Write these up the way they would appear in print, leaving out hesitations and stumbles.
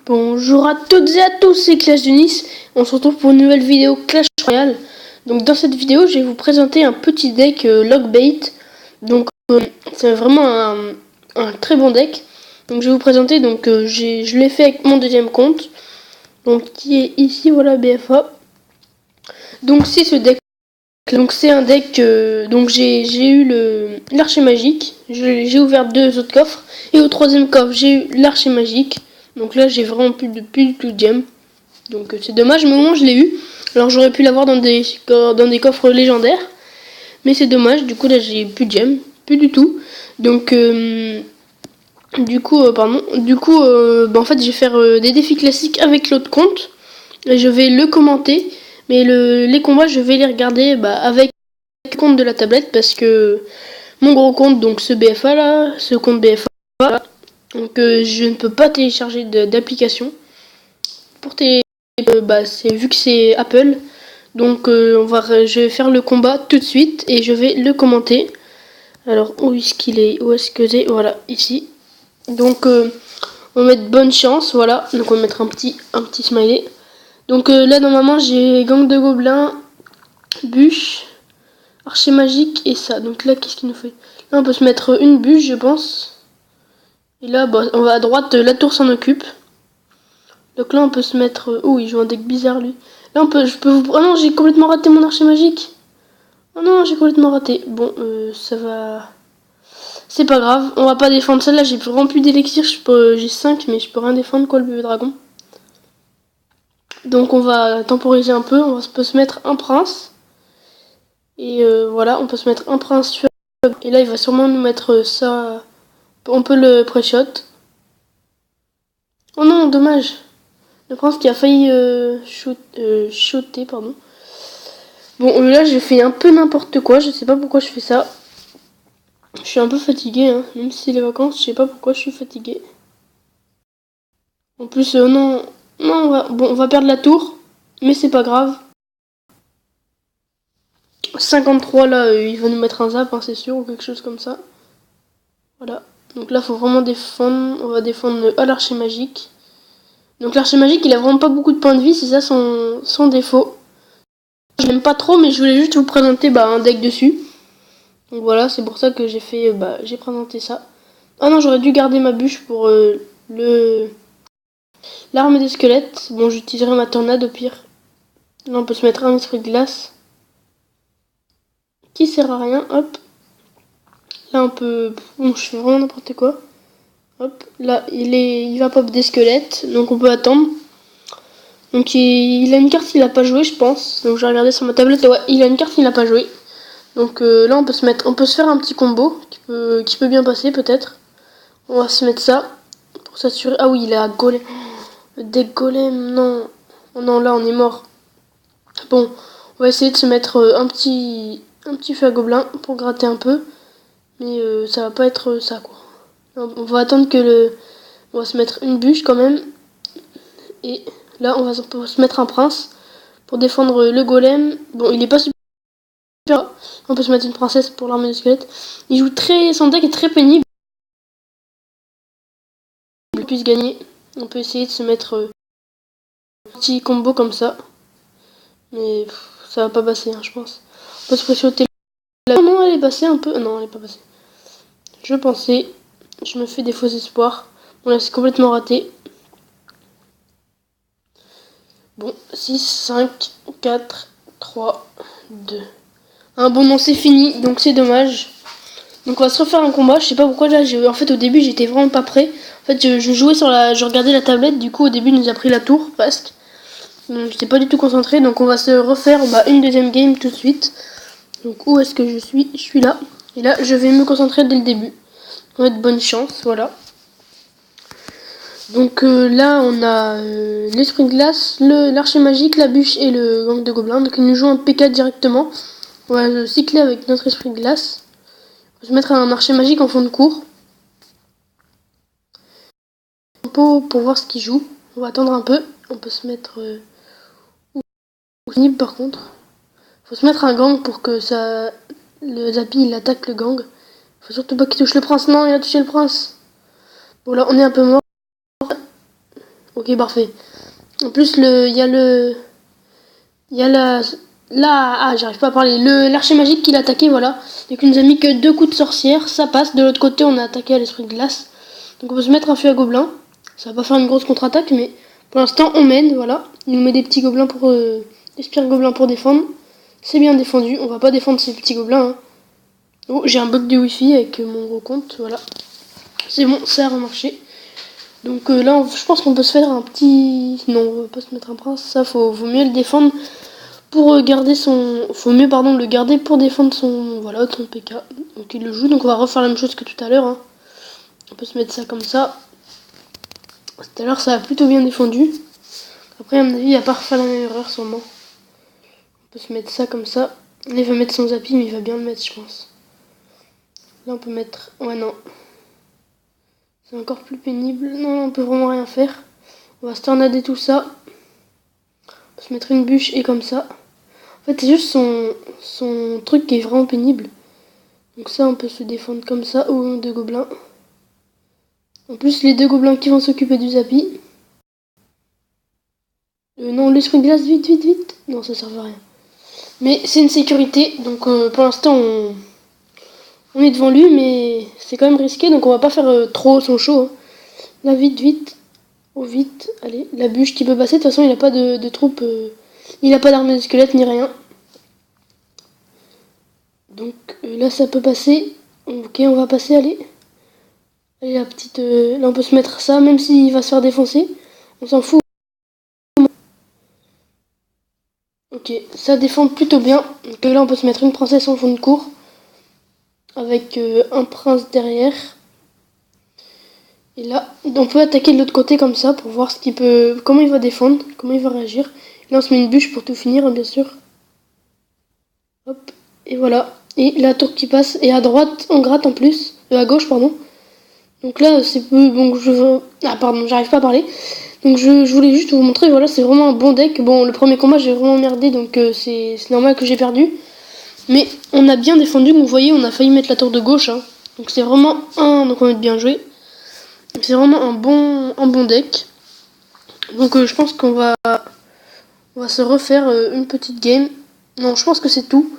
Bonjour à toutes et à tous, c'est Clash de Nice. On se retrouve pour une nouvelle vidéo Clash Royale. Donc dans cette vidéo, je vais vous présenter un petit deck Lockbait. Donc c'est vraiment un très bon deck. Donc je vais vous présenter, je l'ai fait avec mon deuxième compte. Donc qui est ici, voilà, BFA. Donc c'est ce deck. Donc c'est un deck, donc j'ai eu l'archer magique. J'ai ouvert 2 autres coffres. Et au troisième coffre, j'ai eu l'archer magique. Donc là j'ai vraiment plus du tout de gemme. Donc c'est dommage, mais au moins je l'ai eu. Alors j'aurais pu l'avoir dans des coffres légendaires. Mais c'est dommage, du coup là j'ai plus de gemmes. Plus du tout. Donc en fait je vais faire des défis classiques avec l'autre compte. Et je vais le commenter. Mais les combats je vais les regarder avec le compte de la tablette. Parce que mon gros compte, donc ce BFA là, ce compte BFA là, donc je ne peux pas télécharger d'application. Pour c'est vu que c'est Apple. Donc je vais faire le combat tout de suite et je vais le commenter. Alors où est-ce qu'il est? Où est-ce que c'est? Voilà, ici. Donc on va mettre bonne chance, voilà. Donc on va mettre un petit smiley. Donc là normalement j'ai gang de gobelins, bûche, archer magique et ça. Donc là qu'est-ce qu'il nous fait? Là on peut se mettre une bûche je pense. Et là on va à droite, la tour s'en occupe. Donc là on peut se mettre... Oh il joue un deck bizarre lui. Là je peux vous... Oh non, j'ai complètement raté mon archer magique. Oh non, j'ai complètement raté. Bon, ça va... C'est pas grave, on va pas défendre celle-là. J'ai vraiment plus d'élixir, j'ai 5 mais je peux rien défendre quoi le bébé dragon. Donc on va temporiser un peu, peut se mettre un prince. Et voilà, on peut se mettre un prince sur... Et là il va sûrement nous mettre ça... On peut le pré-shot. Oh non, dommage. Le prince qui a failli shotter, pardon. Bon, là, j'ai fait un peu n'importe quoi. Je sais pas pourquoi je fais ça. Je suis un peu fatigué, hein. Même si c'est les vacances, je sais pas pourquoi je suis fatigué. En plus, non, on va perdre la tour. Mais c'est pas grave. 53, là, il va nous mettre un zap, hein, c'est sûr, ou quelque chose comme ça. Voilà. Donc là, faut vraiment défendre. On va défendre à l'archer magique. Donc l'archer magique, il a vraiment pas beaucoup de points de vie. C'est ça son défaut. Je l'aime pas trop, mais je voulais juste vous présenter un deck dessus. Donc voilà, c'est pour ça que j'ai présenté ça. Ah non, j'aurais dû garder ma bûche pour l'arme des squelettes. Bon, j'utiliserai ma tornade au pire. Là, on peut se mettre un esprit de glace. Qui sert à rien, hop. Là, on peut... Bon, je fais vraiment n'importe quoi. Hop, là, il va pop des squelettes, donc on peut attendre. Donc il a une carte qu'il a pas joué, je pense. Donc j'ai regardé sur ma tablette, ouais, il a une carte qu'il n'a pas joué. Donc là on peut se faire un petit combo qui peut bien passer peut-être. On va se mettre ça pour s'assurer. Ah oui, il a golem. Des golems, non. Oh non, là on est mort. Bon, on va essayer de se mettre un petit feu à gobelin pour gratter un peu. Mais ça va pas être ça quoi. On va attendre on va se mettre une bûche quand même. Et là on va se mettre un prince pour défendre le golem. Bon, il est pas super. On peut se mettre une princesse pour l'armée de squelette. Il joue son deck est très pénible. Il puisse gagner. On peut essayer de se mettre un petit combo comme ça. Mais ça va pas passer, hein, je pense. On peut se précioter. Non, elle est passée un peu. Non, elle est pas passée. Je pensais. Je me fais des faux espoirs. Bon, là, c'est complètement raté. Bon, 6, 5, 4, 3, 2. Bon, non, c'est fini. Donc, c'est dommage. Donc, on va se refaire un combat. Je sais pas pourquoi, là, en fait, au début, j'étais vraiment pas prêt. En fait, je jouais je regardais la tablette. Du coup, au début, il nous a pris la tour, presque. Donc, j'étais pas du tout concentré. Donc, on va se refaire une deuxième game tout de suite. Donc, où est-ce que je suis? Je suis là. Et là, je vais me concentrer dès le début. On va être bonne chance, voilà. Donc là, on a l'esprit de glace, l'archer magique, la bûche et le gang de gobelins. Donc, ils nous jouent un P4 directement. On va cycler avec notre esprit de glace. On va se mettre un archer magique en fond de cours. Pour voir ce qu'il joue. On va attendre un peu. On peut se mettre... Snip par contre. Faut se mettre un gang pour que le Zappy il attaque le gang. Faut surtout pas qu'il touche le prince. Non, il a touché le prince. Bon là on est un peu mort. Ok, parfait. En plus, il y a le... Il y a là, j'arrive pas à parler. L'archer magique qui l'a attaqué, voilà. Donc il nous a mis que 2 coups de sorcière, ça passe. De l'autre côté, on a attaqué à l'esprit de glace. Donc on peut se mettre un feu à gobelins. Ça va pas faire une grosse contre-attaque, mais pour l'instant, on mène, voilà. Il nous met des petits gobelins pour... des spires gobelins pour défendre. C'est bien défendu, on va pas défendre ces petits gobelins. Hein. Oh, j'ai un bug de wifi avec mon gros compte, voilà. C'est bon, ça a remarché. Donc là, je pense qu'on peut se faire un petit... Non, on va pas se mettre un prince, ça, vaut mieux le défendre pour garder son... Faut mieux, pardon, le garder pour défendre son... Voilà, son PK. Donc il le joue, donc on va refaire la même chose que tout à l'heure. Hein. On peut se mettre ça comme ça. Tout à l'heure, ça a plutôt bien défendu. Après, à mon avis, il va pas refaire la même erreur, sûrement. On peut se mettre ça comme ça. Là, il va mettre son zappy, mais il va bien le mettre, je pense. Là, on peut mettre... Ouais, non. C'est encore plus pénible. Non, on peut vraiment rien faire. On va se tornader tout ça. On peut se mettre une bûche et comme ça. En fait, c'est juste son truc qui est vraiment pénible. Donc ça, on peut se défendre comme ça. Ou 2 gobelins. En plus, les 2 gobelins qui vont s'occuper du zappy. Non, l'esprit de glace, vite, vite, vite. Non, ça sert à rien. Mais c'est une sécurité. Donc pour l'instant, on est devant lui, mais c'est quand même risqué. Donc on va pas faire trop son show. Hein. Là, vite, vite. Oh, vite. Allez, la bûche qui peut passer. De toute façon, il n'a pas de troupe. Il n'a pas d'armée de squelette ni rien. Donc là, ça peut passer. Ok, on va passer, allez. Allez, la petite... là, on peut se mettre ça, même s'il va se faire défoncer. On s'en fout. Ok, ça défend plutôt bien. Donc là, on peut se mettre une princesse en fond de cour. Avec un prince derrière. Et là, on peut attaquer de l'autre côté comme ça pour voir comment il va défendre, comment il va réagir. Là, on se met une bûche pour tout finir, hein, bien sûr. Hop, et voilà. Et la tour qui passe. Et à droite, on gratte en plus. À gauche, pardon. Donc là, c'est peu... Bon, ah, pardon, j'arrive pas à parler. Donc je voulais juste vous montrer, voilà, c'est vraiment un bon deck. Bon, le premier combat, j'ai vraiment merdé, donc c'est normal que j'ai perdu. Mais on a bien défendu, vous voyez, on a failli mettre la tour de gauche. Hein. Donc c'est vraiment donc on va être bien joué. C'est vraiment un bon deck. Donc je pense qu'on va se refaire une petite game. Non, je pense que c'est tout.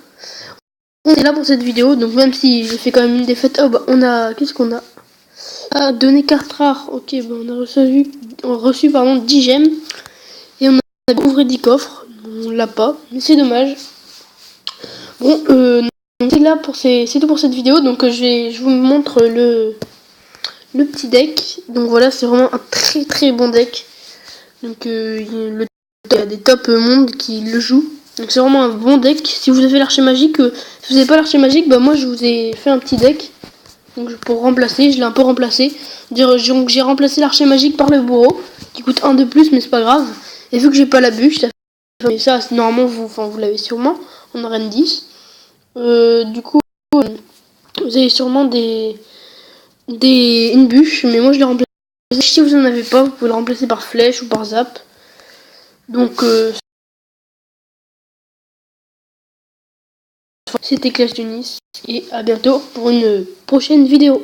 On est là pour cette vidéo, donc même si j'ai fait quand même une défaite, oh bah on a... Qu'est-ce qu'on a? Ah, donner carte rare. Ok, bah on a reçu 10 gemmes. Et on a ouvert 10 coffres. On l'a pas, mais c'est dommage. Bon, c'est tout pour cette vidéo. Donc je vous montre le petit deck. Donc voilà, c'est vraiment un très très bon deck. Donc il y a des top mondes qui le jouent. Donc c'est vraiment un bon deck. Si vous avez l'archer magique, si vous n'avez pas l'archer magique, bah moi je vous ai fait un petit deck. Donc pour remplacer, je l'ai un peu remplacé. Donc j'ai remplacé l'archer magique par le bourreau, qui coûte 1 de plus, mais c'est pas grave. Et vu que j'ai pas la bûche, ça normalement vous l'avez sûrement en arène 10. Du coup, vous avez sûrement une bûche, mais moi je l'ai remplacé. Si vous en avez pas, vous pouvez le remplacer par flèche ou par zap. Donc c'était Clash de Nice et à bientôt pour une prochaine vidéo.